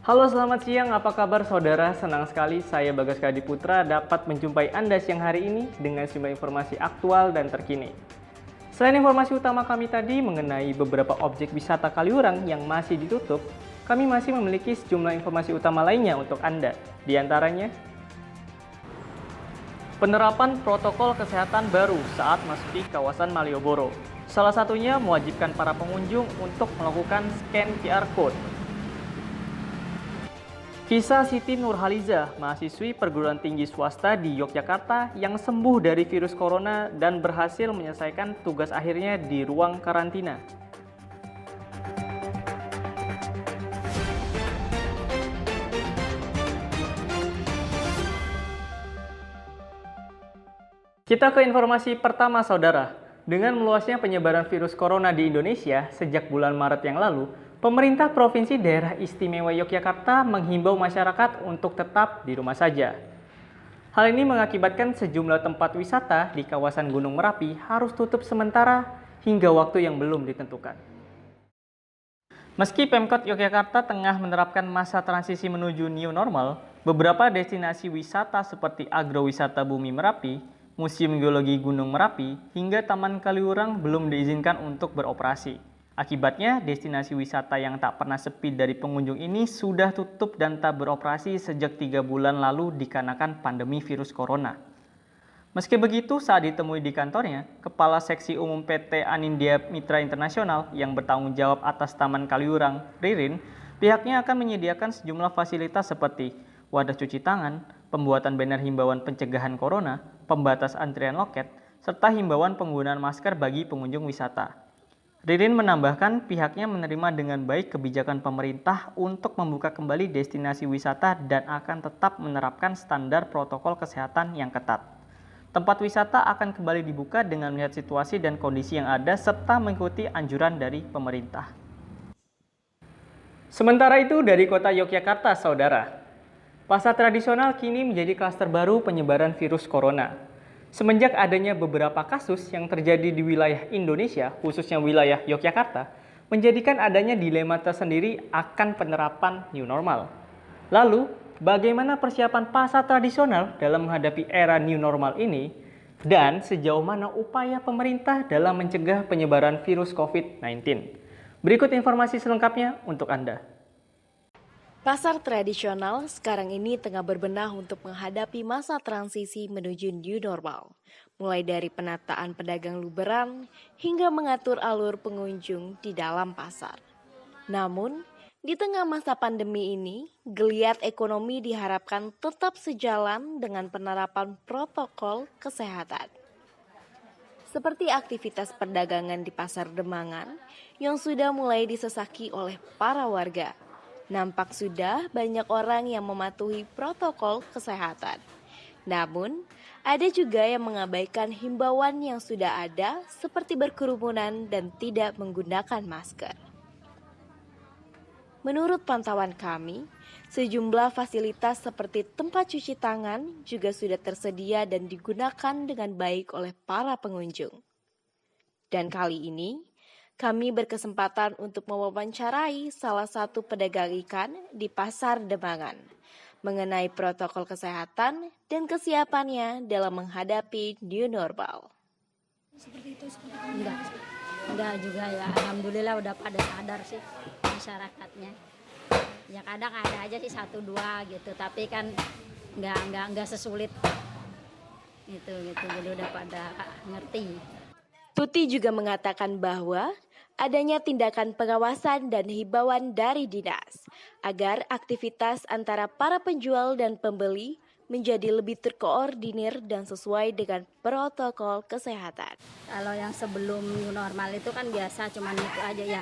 Halo, selamat siang. Apa kabar saudara? Senang sekali saya Bagas Kadi Putra dapat menjumpai Anda siang hari ini dengan sejumlah informasi aktual dan terkini. Selain informasi utama kami tadi mengenai beberapa objek wisata Kaliurang yang masih ditutup, kami masih memiliki sejumlah informasi utama lainnya untuk Anda. Di antaranya, penerapan protokol kesehatan baru saat masuki kawasan Malioboro. Salah satunya mewajibkan para pengunjung untuk melakukan scan QR Code. Kisah Siti Nurhaliza, mahasiswi perguruan tinggi swasta di Yogyakarta yang sembuh dari virus corona dan berhasil menyelesaikan tugas akhirnya di ruang karantina. Kita ke informasi pertama, saudara. Dengan meluasnya penyebaran virus corona di Indonesia sejak bulan Maret yang lalu, pemerintah Provinsi Daerah Istimewa Yogyakarta menghimbau masyarakat untuk tetap di rumah saja. Hal ini mengakibatkan sejumlah tempat wisata di kawasan Gunung Merapi harus tutup sementara hingga waktu yang belum ditentukan. Meski Pemkot Yogyakarta tengah menerapkan masa transisi menuju new normal, beberapa destinasi wisata seperti agrowisata Bumi Merapi, Museum Geologi Gunung Merapi, hingga Taman Kaliurang belum diizinkan untuk beroperasi. Akibatnya, destinasi wisata yang tak pernah sepi dari pengunjung ini sudah tutup dan tak beroperasi sejak 3 bulan lalu dikarenakan pandemi virus corona. Meski begitu, saat ditemui di kantornya, Kepala Seksi Umum PT Anindya Mitra Internasional yang bertanggung jawab atas Taman Kaliurang, Ririn, pihaknya akan menyediakan sejumlah fasilitas seperti wadah cuci tangan, pembuatan banner himbauan pencegahan corona, pembatas antrian loket, serta himbauan penggunaan masker bagi pengunjung wisata. Ririn menambahkan pihaknya menerima dengan baik kebijakan pemerintah untuk membuka kembali destinasi wisata dan akan tetap menerapkan standar protokol kesehatan yang ketat. Tempat wisata akan kembali dibuka dengan melihat situasi dan kondisi yang ada serta mengikuti anjuran dari pemerintah. Sementara itu dari kota Yogyakarta, saudara. Pasar tradisional kini menjadi klaster baru penyebaran virus corona. Semenjak adanya beberapa kasus yang terjadi di wilayah Indonesia, khususnya wilayah Yogyakarta, menjadikan adanya dilema tersendiri akan penerapan new normal. Lalu, bagaimana persiapan pasar tradisional dalam menghadapi era new normal ini? Dan sejauh mana upaya pemerintah dalam mencegah penyebaran virus COVID-19? Berikut informasi selengkapnya untuk Anda. Pasar tradisional sekarang ini tengah berbenah untuk menghadapi masa transisi menuju new normal. Mulai dari penataan pedagang luberan hingga mengatur alur pengunjung di dalam pasar. Namun, di tengah masa pandemi ini, geliat ekonomi diharapkan tetap sejalan dengan penerapan protokol kesehatan. Seperti aktivitas perdagangan di Pasar Demangan yang sudah mulai disesaki oleh para warga. Nampak sudah banyak orang yang mematuhi protokol kesehatan. Namun, ada juga yang mengabaikan himbauan yang sudah ada seperti berkerumunan dan tidak menggunakan masker. Menurut pantauan kami, sejumlah fasilitas seperti tempat cuci tangan juga sudah tersedia dan digunakan dengan baik oleh para pengunjung. Dan kali ini, kami berkesempatan untuk mewawancarai salah satu pedagang ikan di Pasar Demangan mengenai protokol kesehatan dan kesiapannya dalam menghadapi new normal. Seperti itu. Enggak juga ya. Alhamdulillah udah pada sadar sih masyarakatnya. Ya kadang ada aja sih 1-2 gitu, tapi kan enggak sesulit gitu. Jadi udah pada ngerti. Tuti juga mengatakan bahwa adanya tindakan pengawasan dan himbauan dari dinas agar aktivitas antara para penjual dan pembeli menjadi lebih terkoordinir dan sesuai dengan protokol kesehatan. Kalau yang sebelum new normal itu kan biasa cuman itu aja ya,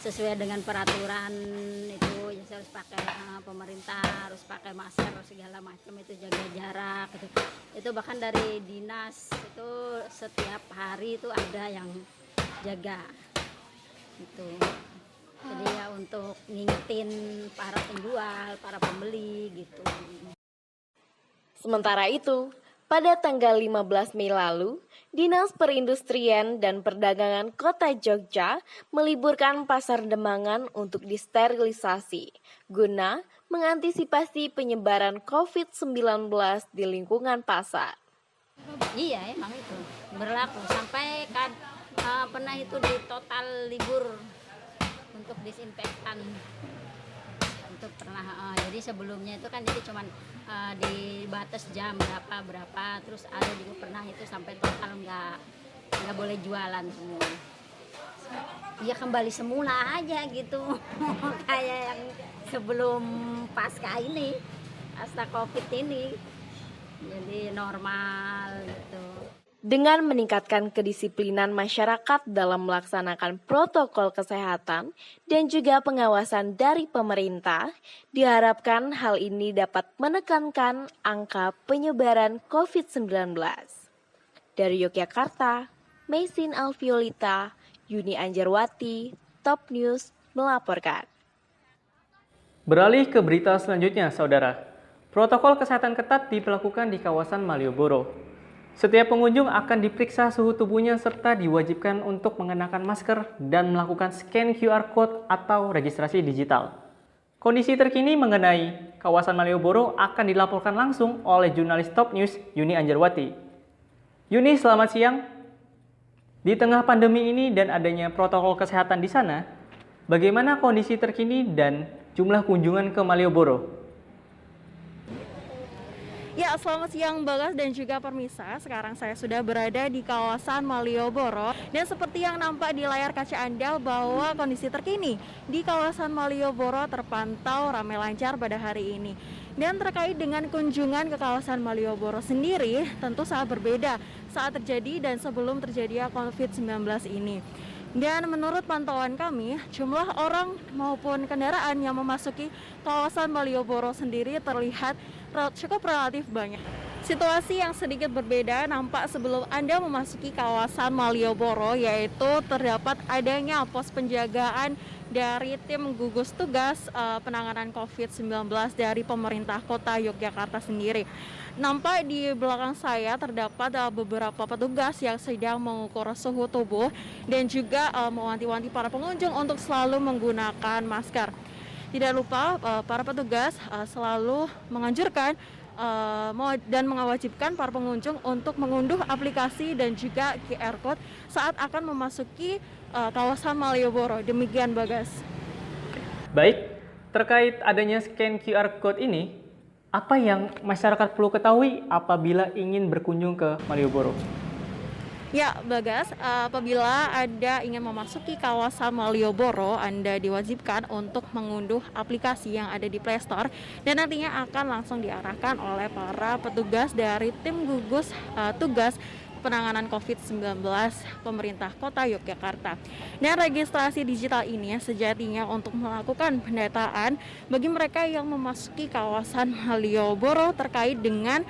sesuai dengan peraturan itu ya harus pakai pemerintah harus pakai masker segala macam, itu jaga jarak gitu. Itu bahkan dari dinas itu setiap hari itu ada yang jaga gitu. Jadi ya untuk ngingetin para penjual, para pembeli gitu. Sementara itu, Pada tanggal 15 Mei lalu, Dinas Perindustrian dan Perdagangan Kota Jogja meliburkan Pasar Demangan untuk disterilisasi guna mengantisipasi penyebaran COVID-19 di lingkungan pasar. Iya, emang itu berlaku sampai pernah itu di total libur untuk disinfektan. Itu pernah, jadi sebelumnya itu kan jadi cuman di batas jam berapa, terus ada juga pernah itu sampai total nggak boleh jualan semua. Ya kembali semula aja gitu kayak yang sebelum pasca ini, pasca COVID ini, jadi normal gitu. Dengan meningkatkan kedisiplinan masyarakat dalam melaksanakan protokol kesehatan dan juga pengawasan dari pemerintah, diharapkan hal ini dapat menekankan angka penyebaran COVID-19. Dari Yogyakarta, Maisin Alfiolita, Yuni Anjarwati, Top News melaporkan. Beralih ke berita selanjutnya, saudara. Protokol kesehatan ketat diberlakukan di kawasan Malioboro. Setiap pengunjung akan diperiksa suhu tubuhnya serta diwajibkan untuk mengenakan masker dan melakukan scan QR Code atau registrasi digital. Kondisi terkini mengenai kawasan Malioboro akan dilaporkan langsung oleh jurnalis Top News Yuni Anjarwati. Yuni, selamat siang. Di tengah pandemi ini dan adanya protokol kesehatan di sana, bagaimana kondisi terkini dan jumlah kunjungan ke Malioboro? Ya, selamat siang Bagas dan juga pemirsa. Sekarang saya sudah berada di kawasan Malioboro dan seperti yang nampak di layar kaca Anda bahwa kondisi terkini di kawasan Malioboro terpantau ramai lancar pada hari ini. Dan terkait dengan kunjungan ke kawasan Malioboro sendiri tentu sangat berbeda saat terjadi dan sebelum terjadi COVID-19 ini. Dan menurut pantauan kami, jumlah orang maupun kendaraan yang memasuki kawasan Malioboro sendiri terlihat cukup relatif banyak. Situasi yang sedikit berbeda nampak sebelum Anda memasuki kawasan Malioboro, yaitu terdapat adanya pos penjagaan dari tim gugus tugas penanganan COVID-19 dari pemerintah kota Yogyakarta sendiri. Nampak di belakang saya terdapat beberapa petugas yang sedang mengukur suhu tubuh dan juga mewanti-wanti para pengunjung untuk selalu menggunakan masker. Tidak lupa para petugas selalu menganjurkan dan mewajibkan para pengunjung untuk mengunduh aplikasi dan juga QR Code saat akan memasuki kawasan Malioboro. Demikian Bagas. Baik, terkait adanya scan QR Code ini, apa yang masyarakat perlu ketahui apabila ingin berkunjung ke Malioboro? Ya, Bagas, apabila Anda ingin memasuki kawasan Malioboro, Anda diwajibkan untuk mengunduh aplikasi yang ada di Play Store dan nantinya akan langsung diarahkan oleh para petugas dari tim gugus tugas penanganan COVID-19 pemerintah kota Yogyakarta. Dan registrasi digital ini sejatinya untuk melakukan pendataan bagi mereka yang memasuki kawasan Malioboro terkait dengan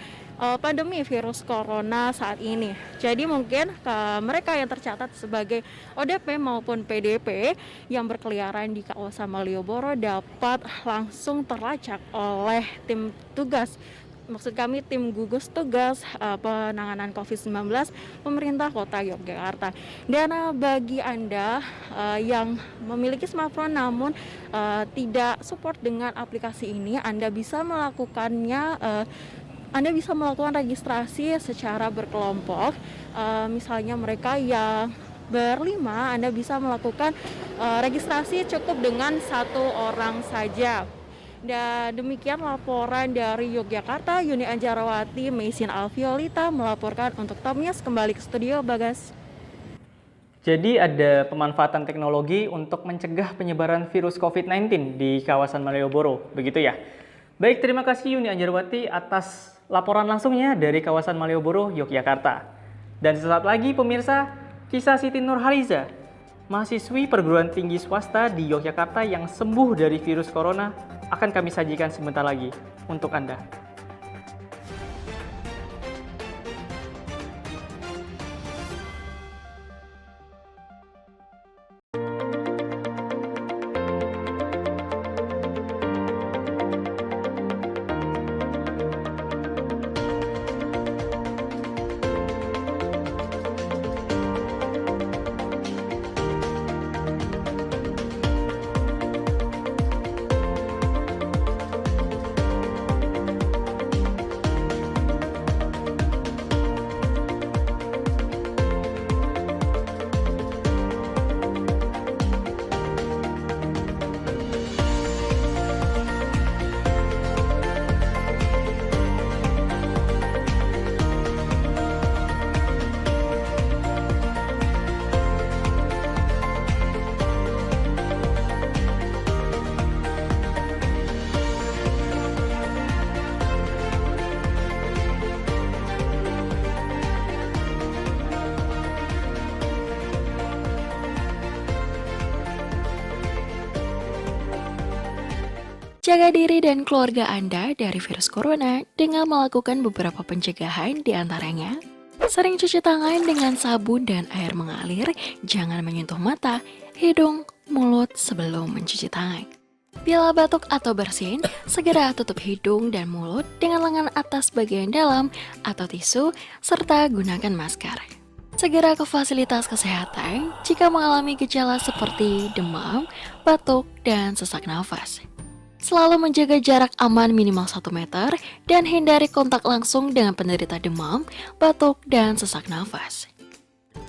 pandemi virus corona saat ini. Jadi mungkin mereka yang tercatat sebagai ODP maupun PDP yang berkeliaran di kawasan Malioboro dapat langsung terlacak oleh tim tugas. Maksud kami tim gugus tugas penanganan COVID-19 pemerintah kota Yogyakarta. Dan bagi Anda yang memiliki smartphone namun tidak support dengan aplikasi ini, Anda bisa melakukannya Anda bisa melakukan registrasi secara berkelompok. Misalnya mereka yang berlima, Anda bisa melakukan registrasi cukup dengan 1 orang saja. Dan demikian laporan dari Yogyakarta, Yuni Anjarwati, Maisin Alfiolita melaporkan untuk Top News. Kembali ke studio, Bagas. Jadi ada pemanfaatan teknologi untuk mencegah penyebaran virus COVID-19 di kawasan Malioboro, begitu ya? Baik, terima kasih Yuni Anjarwati atas laporan langsungnya dari kawasan Malioboro, Yogyakarta. Dan sesaat lagi pemirsa, kisah Siti Nurhaliza, mahasiswi perguruan tinggi swasta di Yogyakarta yang sembuh dari virus corona, akan kami sajikan sebentar lagi untuk Anda. Jaga diri dan keluarga Anda dari virus corona dengan melakukan beberapa pencegahan, di antaranya sering cuci tangan dengan sabun dan air mengalir, jangan menyentuh mata, hidung, mulut sebelum mencuci tangan. Bila batuk atau bersin, segera tutup hidung dan mulut dengan lengan atas bagian dalam atau tisu, serta gunakan masker. Segera ke fasilitas kesehatan jika mengalami gejala seperti demam, batuk, dan sesak nafas. Selalu menjaga jarak aman minimal 1 meter dan hindari kontak langsung dengan penderita demam, batuk, dan sesak nafas.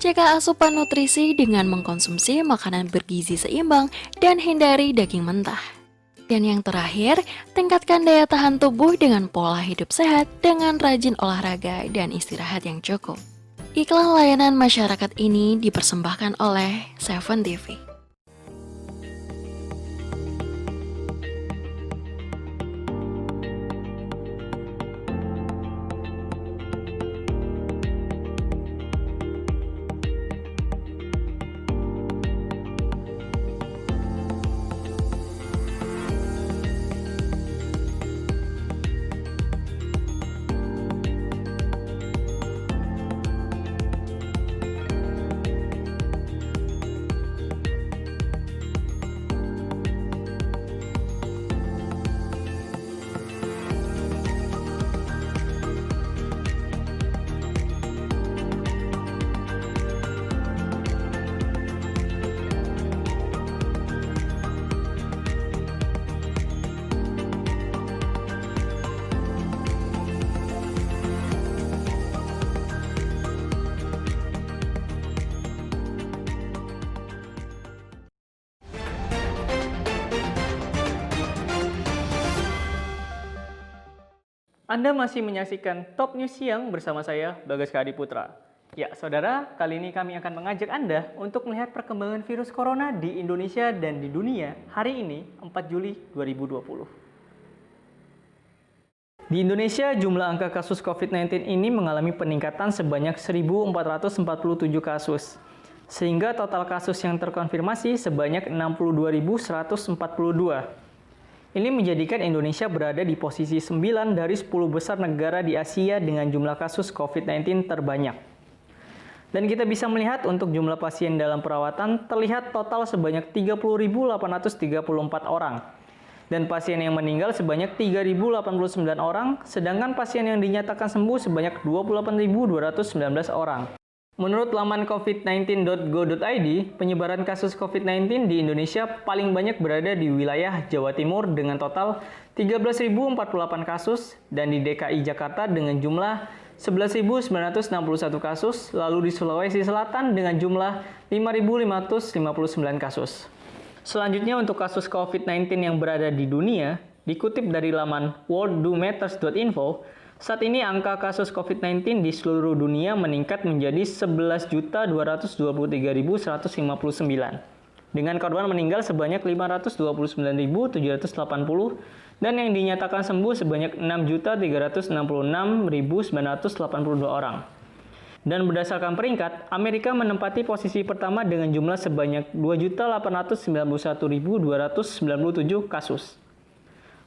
Jaga asupan nutrisi dengan mengkonsumsi makanan bergizi seimbang dan hindari daging mentah. Dan yang terakhir, tingkatkan daya tahan tubuh dengan pola hidup sehat dengan rajin olahraga dan istirahat yang cukup. Iklan layanan masyarakat ini dipersembahkan oleh Seven TV. Anda masih menyaksikan Top News Siang bersama saya, Bagas Kadi Putra. Ya, saudara, kali ini kami akan mengajak Anda untuk melihat perkembangan virus corona di Indonesia dan di dunia hari ini, 4 Juli 2020. Di Indonesia, jumlah angka kasus COVID-19 ini mengalami peningkatan sebanyak 1.447 kasus, sehingga total kasus yang terkonfirmasi sebanyak 62.142. Ini menjadikan Indonesia berada di posisi 9 dari 10 besar negara di Asia dengan jumlah kasus COVID-19 terbanyak. Dan kita bisa melihat untuk jumlah pasien dalam perawatan terlihat total sebanyak 30.834 orang. Dan pasien yang meninggal sebanyak 3.089 orang, sedangkan pasien yang dinyatakan sembuh sebanyak 28.219 orang. Menurut laman covid19.go.id, penyebaran kasus COVID-19 di Indonesia paling banyak berada di wilayah Jawa Timur dengan total 13.048 kasus dan di DKI Jakarta dengan jumlah 11.961 kasus, lalu di Sulawesi Selatan dengan jumlah 5.559 kasus. Selanjutnya untuk kasus COVID-19 yang berada di dunia, dikutip dari laman worlddomatters.info, saat ini angka kasus COVID-19 di seluruh dunia meningkat menjadi 11.223.159 dengan korban meninggal sebanyak 529.780 dan yang dinyatakan sembuh sebanyak 6.366.982 orang. Dan berdasarkan peringkat, Amerika menempati posisi pertama dengan jumlah sebanyak 2.891.297 kasus.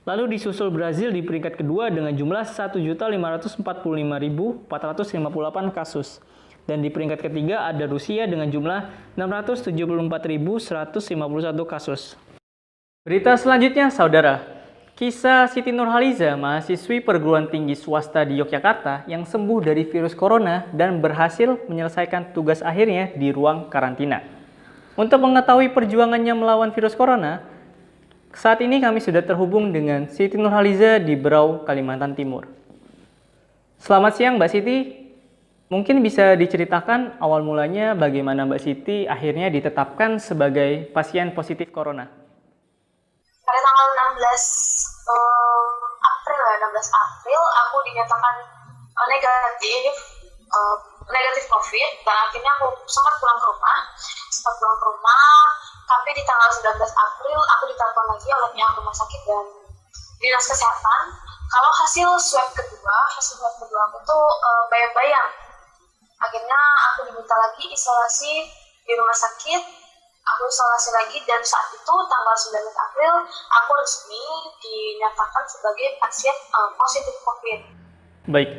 Lalu disusul Brazil di peringkat kedua dengan jumlah 1.545.458 kasus. Dan di peringkat ketiga ada Rusia dengan jumlah 674.151 kasus. Berita selanjutnya, saudara. Kisah Siti Nurhaliza, mahasiswi perguruan tinggi swasta di Yogyakarta yang sembuh dari virus corona dan berhasil menyelesaikan tugas akhirnya di ruang karantina. Untuk mengetahui perjuangannya melawan virus corona, saat ini kami sudah terhubung dengan Siti Nurhaliza di Berau, Kalimantan Timur. Selamat siang Mbak Siti. Mungkin bisa diceritakan awal mulanya bagaimana Mbak Siti akhirnya ditetapkan sebagai pasien positif corona? Pada tanggal 16 April aku dinyatakan negatif COVID dan akhirnya aku sempat pulang ke rumah. Tapi di tanggal 19 April aku ditelepon lagi oleh pihak rumah sakit dan dinas kesehatan kalau hasil swab kedua aku tuh bayang-bayang. Akhirnya aku diminta lagi isolasi di rumah sakit. Aku aku isolasi lagi, dan saat itu tanggal 19 April aku resmi dinyatakan sebagai pasien positif COVID. Baik,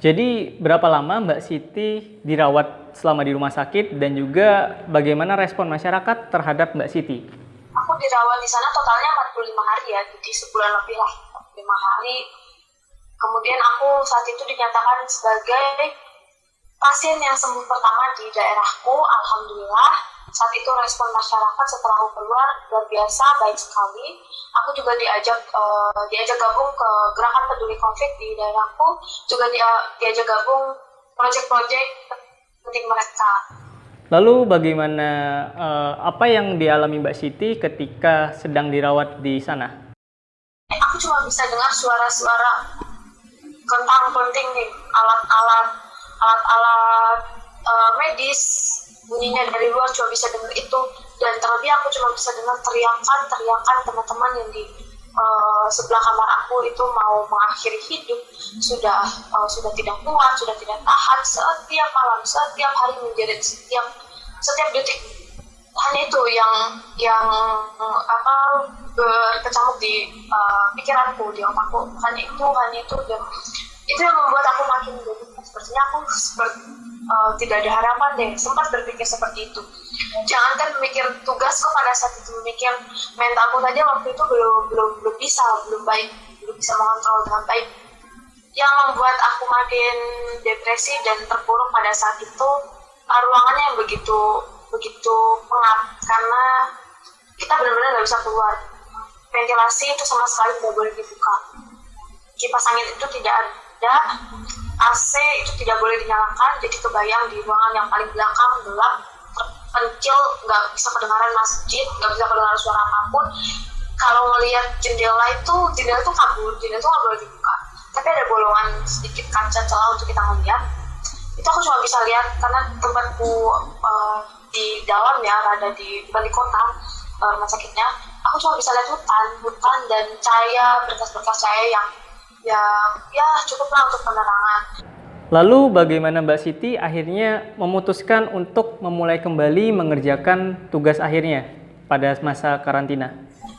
jadi berapa lama Mbak Siti dirawat selama di rumah sakit dan juga bagaimana respon masyarakat terhadap Mbak Siti? Aku dirawat di sana totalnya 45 hari ya, jadi sebulan lebih lah, 45 hari. Kemudian aku saat itu dinyatakan sebagai pasien yang sembuh pertama di daerahku. Alhamdulillah, saat itu respon masyarakat setelah aku keluar luar biasa, baik sekali. Aku juga diajak gabung ke gerakan peduli COVID di daerahku, juga diajak gabung proyek-proyek penting mereka. Lalu bagaimana apa yang dialami Mbak Siti ketika sedang dirawat di sana? Aku cuma bisa dengar suara-suara kentang-kenting nih, alat-alat medis, bunyinya dari luar cuma bisa dengar itu, dan terlebih aku cuma bisa dengar teriakan teman-teman yang di sebelah kamar aku itu mau mengakhiri hidup, sudah tidak kuat, sudah tidak tahan, setiap malam, setiap hari menjerit, setiap detik. Hanya itu yang berkecamuk di pikiranku, di otakku. Hanya itu, dan itu yang membuat aku makin jadi sepertinya aku tidak ada harapan deh. Sempat berpikir seperti itu. Jangankan memikir tugasku pada saat itu, memikir mentalku saja waktu itu belum bisa mengontrol dengan baik. Yang membuat aku makin depresi dan terpuruk pada saat itu, ruangannya yang begitu pengap, karena kita benar-benar nggak bisa keluar. Ventilasi itu sama sekali tidak boleh dibuka. Kipas angin itu tidak ada, AC itu tidak boleh dinyalakan, jadi kebayang di ruangan yang paling belakang gelap, terpencil, nggak bisa kedengaran masjid, nggak bisa kedengaran suara apapun. Kalau melihat jendela itu kabur, jendela itu nggak boleh dibuka, tapi ada bolongan sedikit kaca celah untuk kita melihat. Itu aku cuma bisa lihat karena tempatku di dalam ya, rada di balik kota rumah sakitnya. Aku cuma bisa lihat hutan dan cahaya, berkas-berkas cahaya yang ya cukuplah untuk penerangan. Lalu bagaimana Mbak Siti akhirnya memutuskan untuk memulai kembali mengerjakan tugas akhirnya pada masa karantina?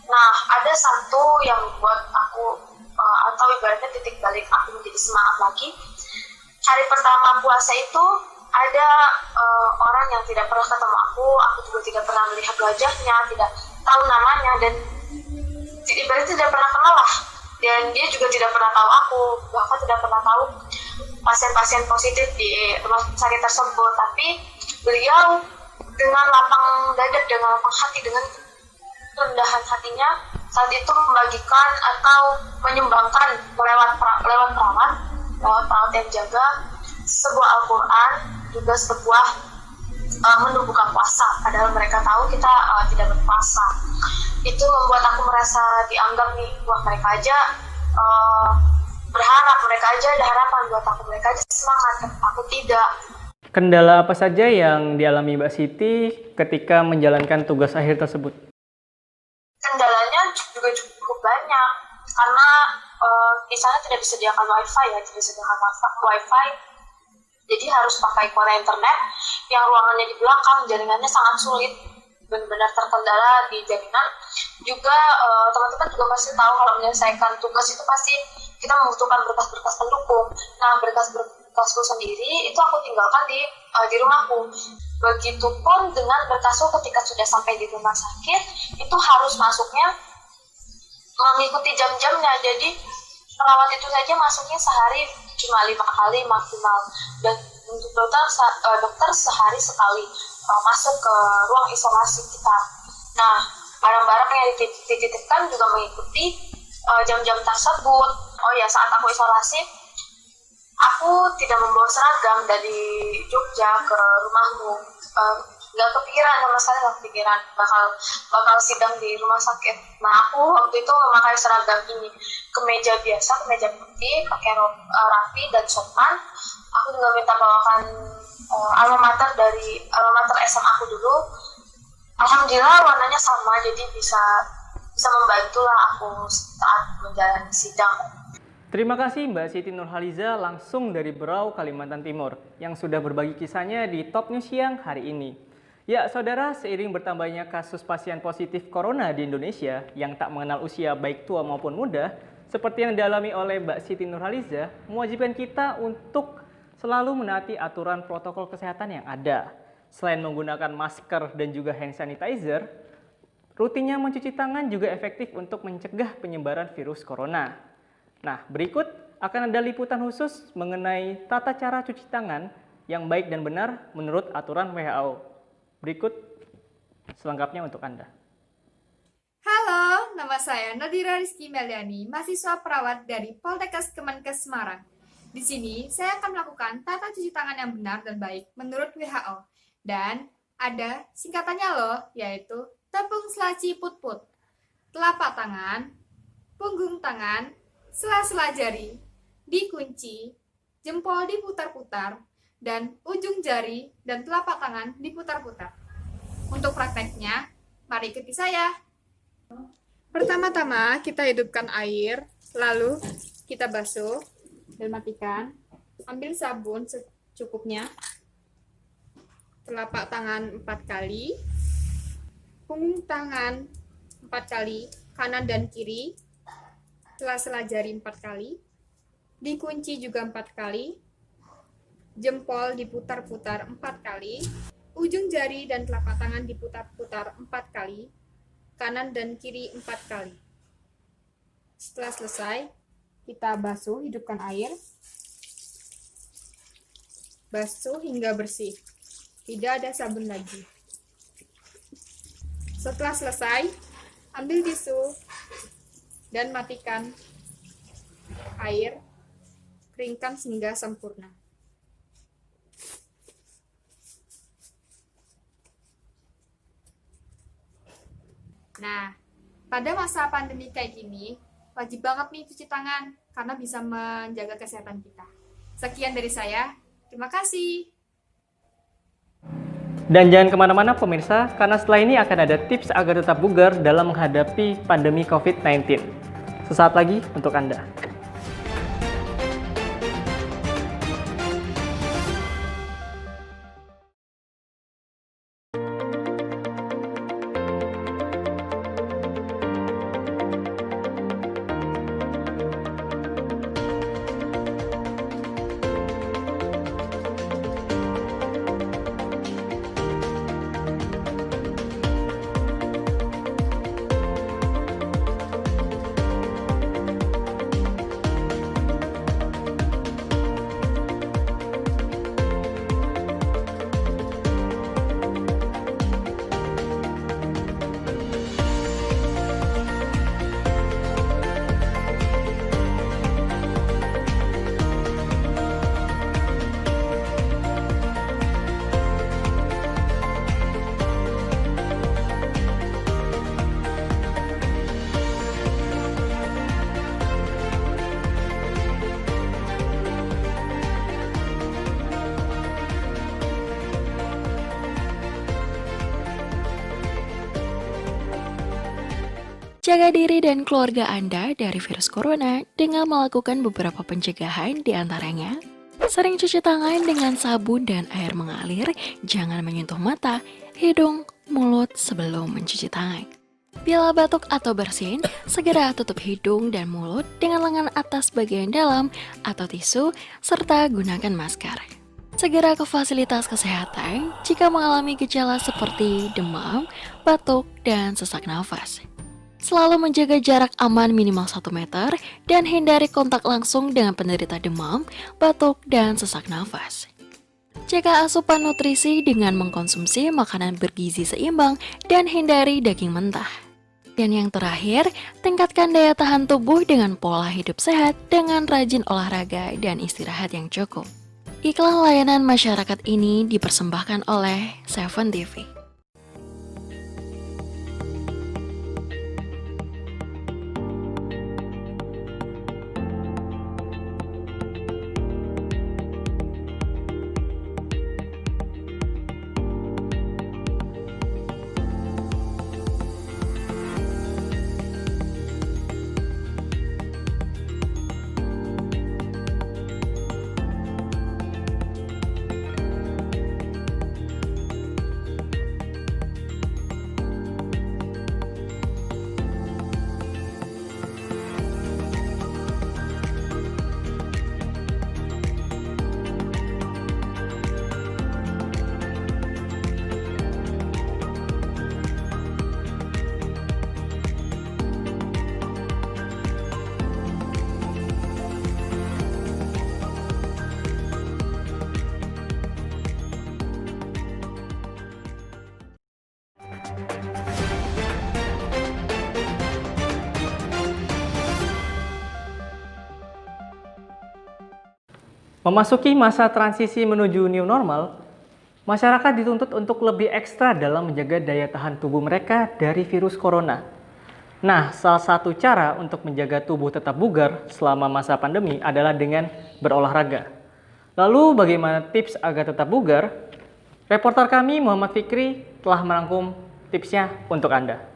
Nah, ada satu yang membuat aku atau ibaratnya titik balik aku menjadi semangat lagi. Hari pertama puasa itu ada orang yang tidak pernah ketemu aku juga tidak pernah melihat wajahnya, tidak tahu namanya, dan ibaratnya tidak pernah kenal lah. Dan dia juga tidak pernah tahu aku, bahkan tidak pernah tahu pasien-pasien positif di rumah sakit tersebut. Tapi beliau dengan lapang dada, dengan lapang hati, dengan rendahan hatinya saat itu membagikan atau menyumbangkan lewat perawat yang jaga sebuah Al-Quran, juga sebuah menu buka puasa, padahal mereka tahu kita tidak berpuasa. Itu membuat aku merasa dianggap nih, wah mereka aja berharap, mereka aja ada harapan buat aku, mereka aja semangat, aku tidak. Kendala apa saja yang dialami Mbak Siti ketika menjalankan tugas akhir tersebut? Kendalanya juga cukup banyak, karena di sana tidak disediakan wifi ya, jadi harus pakai kuota internet yang ruangannya di belakang, jaringannya sangat sulit, benar-benar terkendala di jaringan. Juga teman-teman juga pasti tahu kalau menyelesaikan tugas itu pasti kita membutuhkan berkas-berkas pendukung. Nah, berkas-berkasku sendiri itu aku tinggalkan di rumahku. Begitupun dengan berkasku ketika sudah sampai di rumah sakit, itu harus masuknya mengikuti jam-jamnya. Jadi perawat itu saja masuknya sehari cuma 5 kali maksimal, dan untuk dokter sehari sekali masuk ke ruang isolasi kita. Nah, barang-barang yang dititipkan juga mengikuti jam-jam tersebut. Oh ya, saat aku isolasi, aku tidak membawa seragam dari Jogja ke rumahmu. Nggak kepikiran sama sekali, nggak kepikiran bakal sidang di rumah sakit. Nah, aku waktu itu memakai seragam ini, kemeja biasa, kemeja putih, pakai rapi dan sopan. Aku juga minta bawakan alma mater SMA aku dulu. Alhamdulillah warnanya sama, jadi bisa membantu lah aku saat menjalani sidang. Terima kasih Mbak Siti Nurhaliza langsung dari Berau, Kalimantan Timur yang sudah berbagi kisahnya di Top News Siang hari ini. Ya, saudara, seiring bertambahnya kasus pasien positif corona di Indonesia yang tak mengenal usia baik tua maupun muda, seperti yang dialami oleh Mbak Siti Nurhaliza, mewajibkan kita untuk selalu menaati aturan protokol kesehatan yang ada. Selain menggunakan masker dan juga hand sanitizer, rutinnya mencuci tangan juga efektif untuk mencegah penyebaran virus corona. Nah, berikut akan ada liputan khusus mengenai tata cara cuci tangan yang baik dan benar menurut aturan WHO. Berikut selengkapnya untuk Anda. Halo, nama saya Nadira Rizky Meliani, mahasiswa perawat dari Poltekkes Kemenkes Semarang. Di sini, saya akan melakukan tata cuci tangan yang benar dan baik menurut WHO. Dan ada singkatannya loh, yaitu tepung selaci put-put, telapak tangan, punggung tangan, sela-sela jari, dikunci, jempol diputar-putar, dan ujung jari dan telapak tangan diputar-putar. Untuk prakteknya, mari ikuti saya. Pertama-tama, kita hidupkan air, lalu kita basuh dan matikan. Ambil sabun secukupnya. Telapak tangan 4 kali, punggung tangan 4 kali, kanan dan kiri, sela-sela jari 4 kali, dikunci juga 4 kali, jempol diputar-putar 4 kali, ujung jari dan telapak tangan diputar-putar 4 kali, kanan dan kiri 4 kali. Setelah selesai, kita basuh, hidupkan air, basuh hingga bersih, tidak ada sabun lagi. Setelah selesai, ambil tisu dan matikan air, keringkan hingga sempurna. Nah, pada masa pandemi kayak gini, wajib banget nih cuci tangan, karena bisa menjaga kesehatan kita. Sekian dari saya, terima kasih. Dan jangan kemana-mana pemirsa, karena setelah ini akan ada tips agar tetap bugar dalam menghadapi pandemi COVID-19. Sesaat lagi untuk Anda. Jaga diri dan keluarga Anda dari virus corona dengan melakukan beberapa pencegahan, di antaranya sering cuci tangan dengan sabun dan air mengalir, jangan menyentuh mata, hidung, mulut sebelum mencuci tangan. Bila batuk atau bersin, segera tutup hidung dan mulut dengan lengan atas bagian dalam atau tisu, serta gunakan masker. Segera ke fasilitas kesehatan jika mengalami gejala seperti demam, batuk, dan sesak nafas. Selalu menjaga jarak aman minimal 1 meter dan hindari kontak langsung dengan penderita demam, batuk, dan sesak nafas. Jaga asupan nutrisi dengan mengkonsumsi makanan bergizi seimbang dan hindari daging mentah. Dan yang terakhir, tingkatkan daya tahan tubuh dengan pola hidup sehat dengan rajin olahraga dan istirahat yang cukup. Iklan layanan masyarakat ini dipersembahkan oleh Seven TV. Memasuki masa transisi menuju new normal, masyarakat dituntut untuk lebih ekstra dalam menjaga daya tahan tubuh mereka dari virus corona. Nah, salah satu cara untuk menjaga tubuh tetap bugar selama masa pandemi adalah dengan berolahraga. Lalu bagaimana tips agar tetap bugar? Reporter kami Muhammad Fikri telah merangkum tipsnya untuk Anda.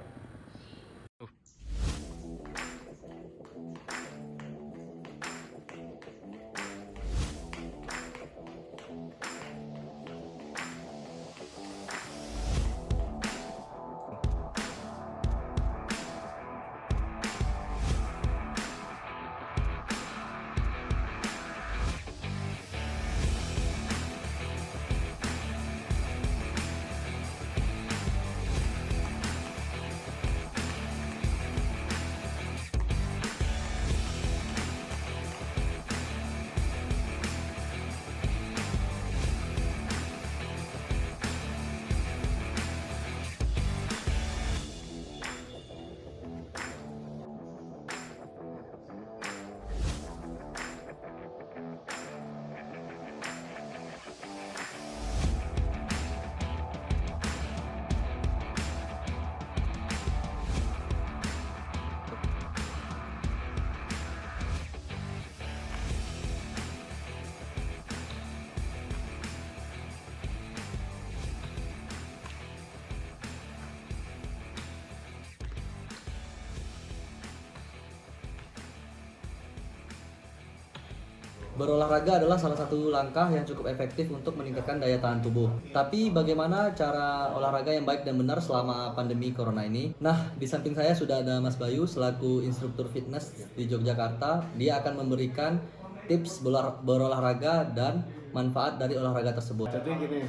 Berolahraga adalah salah satu langkah yang cukup efektif untuk meningkatkan daya tahan tubuh. Tapi bagaimana cara olahraga yang baik dan benar selama pandemi corona ini? Nah, di samping saya sudah ada Mas Bayu selaku instruktur fitness di Yogyakarta. Dia akan memberikan tips berolahraga dan manfaat dari olahraga tersebut. Jadi gini,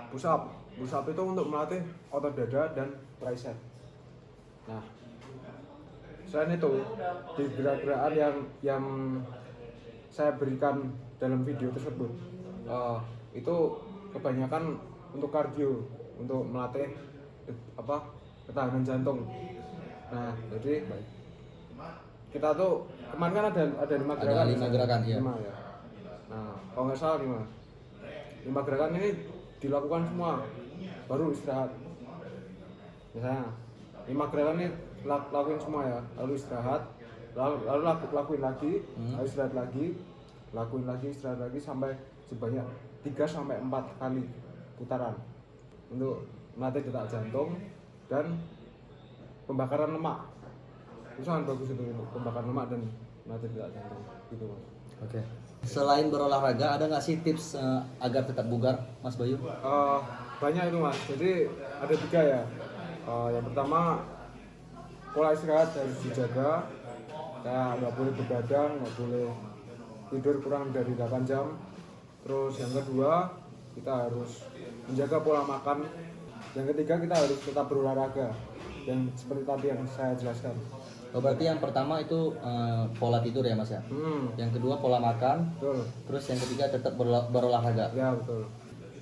push up itu untuk melatih otot dada dan tricep. Nah, selain itu di gerak-gerakan yang saya berikan dalam video tersebut itu kebanyakan untuk kardio, untuk melatih ketahanan jantung. Nah, jadi kita tuh kemarin kan ada 5 gerakan. Ada 5 gerakan, iya. 5 ya. Nah, kalau nggak salah 5 gerakan ini dilakukan semua, baru istirahat. Misalnya 5 gerakan ini lakuin semua ya, lalu istirahat, lalu lakuin lagi, lalu istirahat lagi, lakuin lagi, istirahat lagi sampai sebanyak 3-4 kali putaran untuk melatih detak jantung dan pembakaran lemak. Itu sangat bagus itu untuk pembakaran lemak dan melatih detak jantung gitu, Mas. Oke. Selain berolahraga, ada nggak sih tips agar tetap bugar, Mas Bayu? Banyak itu, Mas. Jadi ada 3 ya. Yang pertama, pola istirahat harus dijaga. Kita nggak boleh begadang, nggak boleh tidur kurang dari 8 jam. Terus yang kedua, kita harus menjaga pola makan. Yang ketiga, kita harus tetap berolahraga. Yang seperti tadi yang saya jelaskan. Oh, berarti yang pertama itu pola tidur ya, Mas ya? Yang kedua pola makan. Betul. Terus yang ketiga tetap berolahraga. Ya, betul.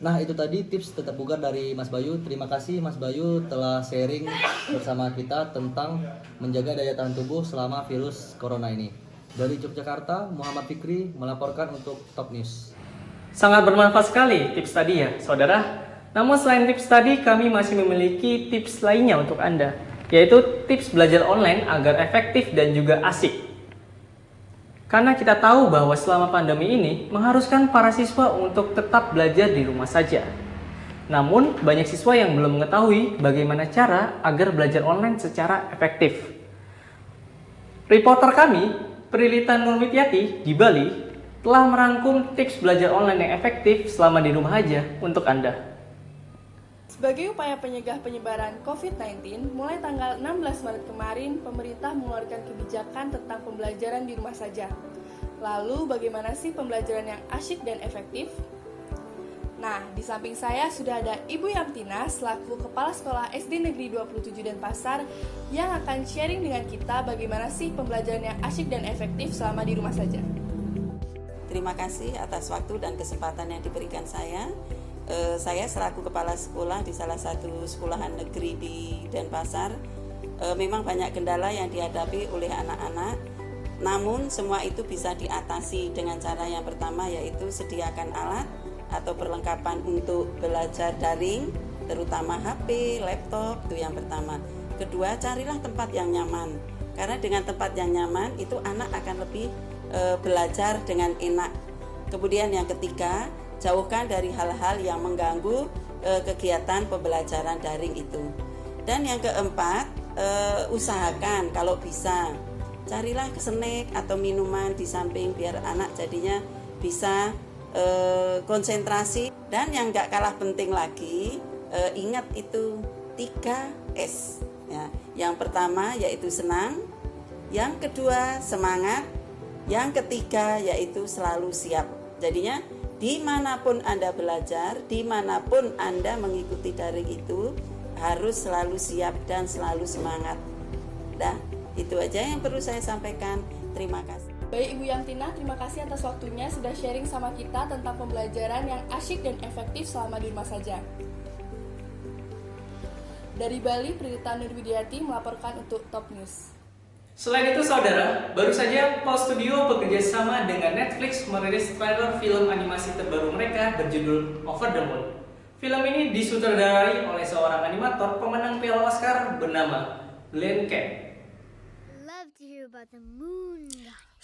Nah, itu tadi tips tetap bugar dari Mas Bayu. Terima kasih Mas Bayu telah sharing bersama kita tentang menjaga daya tahan tubuh selama virus corona ini. Dari Yogyakarta, Muhammad Fikri melaporkan untuk Top News. Sangat bermanfaat sekali tips tadi ya, saudara. Namun selain tips tadi, kami masih memiliki tips lainnya untuk Anda, yaitu tips belajar online agar efektif dan juga asik. Karena kita tahu bahwa selama pandemi ini mengharuskan para siswa untuk tetap belajar di rumah saja. Namun, banyak siswa yang belum mengetahui bagaimana cara agar belajar online secara efektif. Reporter kami, Prilita Nurwityati di Bali, telah merangkum tips belajar online yang efektif selama di rumah aja untuk Anda. Sebagai upaya penyegah penyebaran COVID-19, mulai tanggal 16 Maret kemarin, pemerintah mengeluarkan kebijakan tentang pembelajaran di rumah saja. Lalu, bagaimana sih pembelajaran yang asyik dan efektif? Nah, di samping saya sudah ada Ibu Yamtina selaku Kepala Sekolah SD Negeri 27 Denpasar yang akan sharing dengan kita bagaimana sih pembelajaran yang asyik dan efektif selama di rumah saja. Terima kasih atas waktu dan kesempatan yang diberikan saya. Saya selaku kepala sekolah di salah satu sekolahan negeri di Denpasar, memang banyak kendala yang dihadapi oleh anak-anak. Namun semua itu bisa diatasi dengan cara yang pertama, yaitu sediakan alat atau perlengkapan untuk belajar daring, terutama HP, laptop, itu yang pertama. Kedua, carilah tempat yang nyaman, karena dengan tempat yang nyaman itu anak akan lebih belajar dengan enak. Kemudian yang ketiga, jauhkan dari hal-hal yang mengganggu kegiatan pembelajaran daring itu. Dan yang keempat, usahakan kalau bisa carilah snack atau minuman di samping biar anak jadinya bisa konsentrasi. Dan yang gak kalah penting lagi, ingat itu 3S ya. Yang pertama yaitu senang, yang kedua semangat, yang ketiga yaitu selalu siap. Jadinya dimanapun Anda belajar, dimanapun Anda mengikuti daring itu, harus selalu siap dan selalu semangat. Dah, itu aja yang perlu saya sampaikan. Terima kasih. Baik Ibu Yamtina, terima kasih atas waktunya sudah sharing sama kita tentang pembelajaran yang asyik dan efektif selama di rumah saja. Dari Bali, Prilita Nurwidiati melaporkan untuk Top News. Selain itu saudara, baru saja Pol Studio bekerja sama dengan Netflix merilis trailer film animasi terbaru mereka berjudul Over the Moon. Film ini disutradarai oleh seorang animator pemenang Piala Oscar bernama Glenn Camp.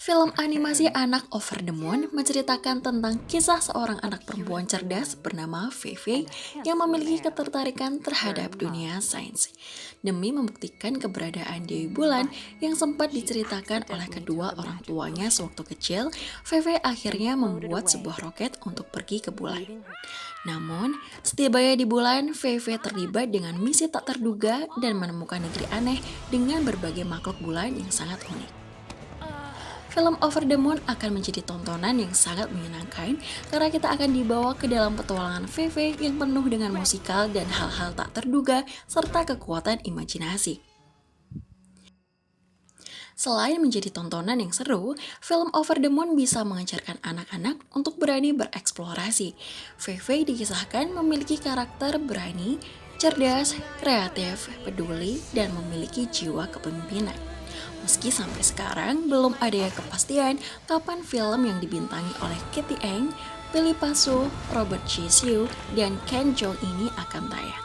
Film animasi anak Over the Moon menceritakan tentang kisah seorang anak perempuan cerdas bernama Fei yang memiliki ketertarikan terhadap dunia sains. Demi membuktikan keberadaan Dewi Bulan yang sempat diceritakan oleh kedua orang tuanya sewaktu kecil, Fei akhirnya membuat sebuah roket untuk pergi ke bulan. Namun, setibanya di bulan, Fei terlibat dengan misi tak terduga dan menemukan negeri aneh dengan berbagai makhluk bulan yang sangat unik. Film Over the Moon akan menjadi tontonan yang sangat menyenangkan karena kita akan dibawa ke dalam petualangan Fei yang penuh dengan musikal dan hal-hal tak terduga serta kekuatan imajinasi. Selain menjadi tontonan yang seru, film Over the Moon bisa mengajarkan anak-anak untuk berani bereksplorasi. Fei dikisahkan memiliki karakter berani, cerdas, kreatif, peduli, dan memiliki jiwa kepemimpinan. Meski sampai sekarang belum ada kepastian kapan film yang dibintangi oleh Katie Eng, Billy Passu, Robert Ji Siu, dan Ken Jeong ini akan tayang.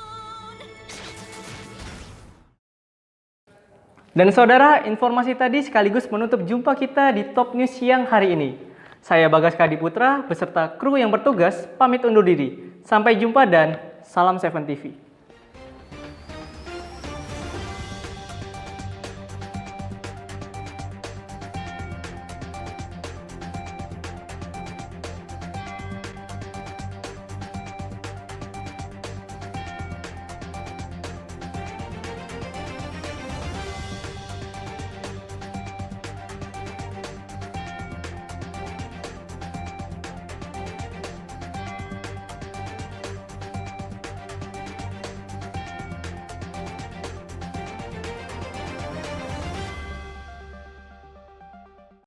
Dan saudara, informasi tadi sekaligus menutup jumpa kita di Top News siang hari ini. Saya Bagas Kadi Putra beserta kru yang bertugas pamit undur diri. Sampai jumpa dan salam 7TV.